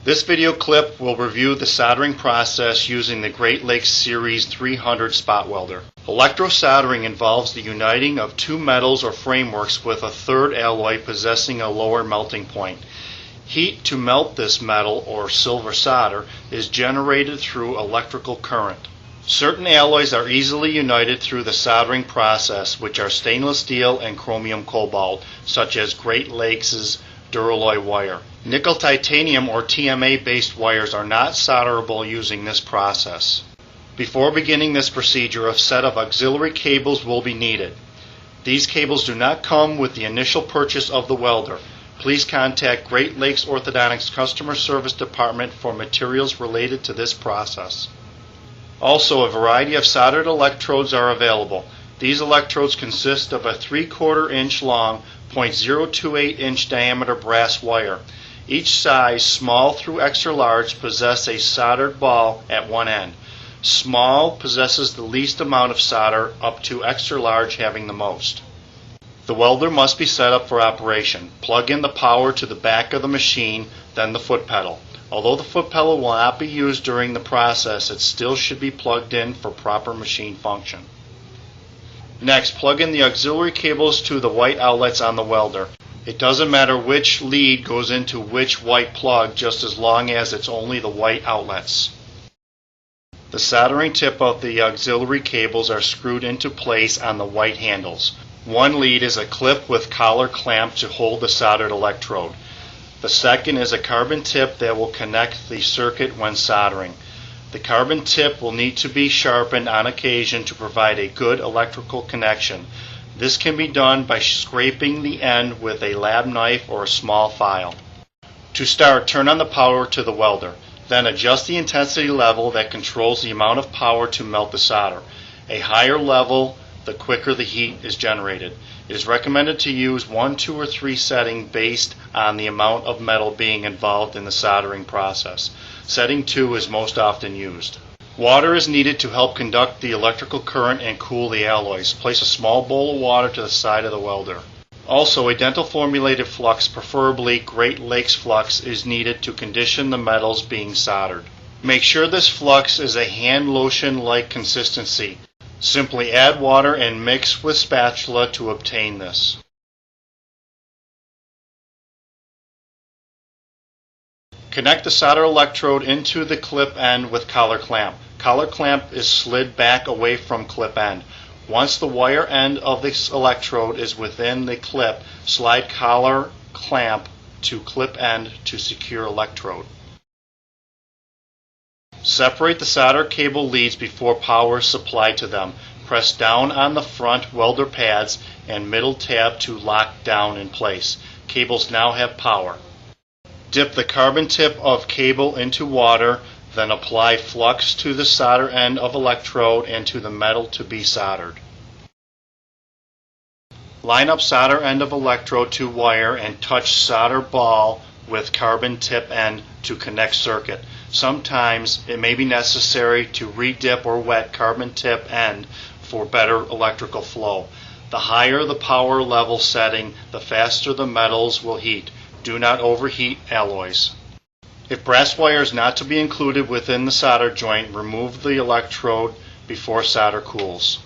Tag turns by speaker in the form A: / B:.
A: This video clip will review the soldering process using the Great Lakes Series 300 spot welder. Electrosoldering involves the uniting of two metals or frameworks with a third alloy possessing a lower melting point. Heat to melt this metal, or silver solder, is generated through electrical current. Certain alloys are easily united through the soldering process, which are stainless steel and chromium cobalt, such as Great Lakes' Duralloy wire. Nickel titanium or TMA based wires are not solderable using this process. Before beginning this procedure, a set of auxiliary cables will be needed. These cables do not come with the initial purchase of the welder. Please contact Great Lakes Orthodontics Customer Service Department for materials related to this process. Also, a variety of soldered electrodes are available. These electrodes consist of a 3/4 inch long, 0.028 inch diameter brass wire. Each size, small through extra large, possess a soldered ball at one end. Small possesses the least amount of solder, up to extra large having the most. The welder must be set up for operation. Plug in the power to the back of the machine, then the foot pedal. Although the foot pedal will not be used during the process, it still should be plugged in for proper machine function. Next, plug in the auxiliary cables to the white outlets on the welder. It doesn't matter which lead goes into which white plug, just as long as it's only the white outlets. The soldering tip of the auxiliary cables are screwed into place on the white handles. One lead is a clip with collar clamp to hold the soldered electrode. The second is a carbon tip that will connect the circuit when soldering. The carbon tip will need to be sharpened on occasion to provide a good electrical connection. This can be done by scraping the end with a lab knife or a small file. To start, turn on the power to the welder. Then adjust the intensity level that controls the amount of power to melt the solder. A higher level, the quicker the heat is generated. It is recommended to use 1, 2, or 3 setting based on the amount of metal being involved in the soldering process. Setting 2 is most often used. Water is needed to help conduct the electrical current and cool the alloys. Place a small bowl of water to the side of the welder. Also, a dental formulated flux, preferably Great Lakes flux, is needed to condition the metals being soldered. Make sure this flux is a hand lotion-like consistency. Simply add water and mix with spatula to obtain this. Connect the solder electrode into the clip end with collar clamp. Collar clamp is slid back away from clip end. Once the wire end of this electrode is within the clip, slide collar clamp to clip end to secure electrode. Separate the solder cable leads before power is supplied to them. Press down on the front welder pads and middle tab to lock down in place. Cables now have power. Dip the carbon tip of cable into water, then apply flux to the solder end of electrode and to the metal to be soldered. Line up solder end of electrode to wire and touch solder ball with carbon tip end to connect circuit. Sometimes it may be necessary to re-dip or wet carbon tip end for better electrical flow. The higher the power level setting, the faster the metals will heat. Do not overheat alloys. If brass wire is not to be included within the solder joint, remove the electrode before solder cools.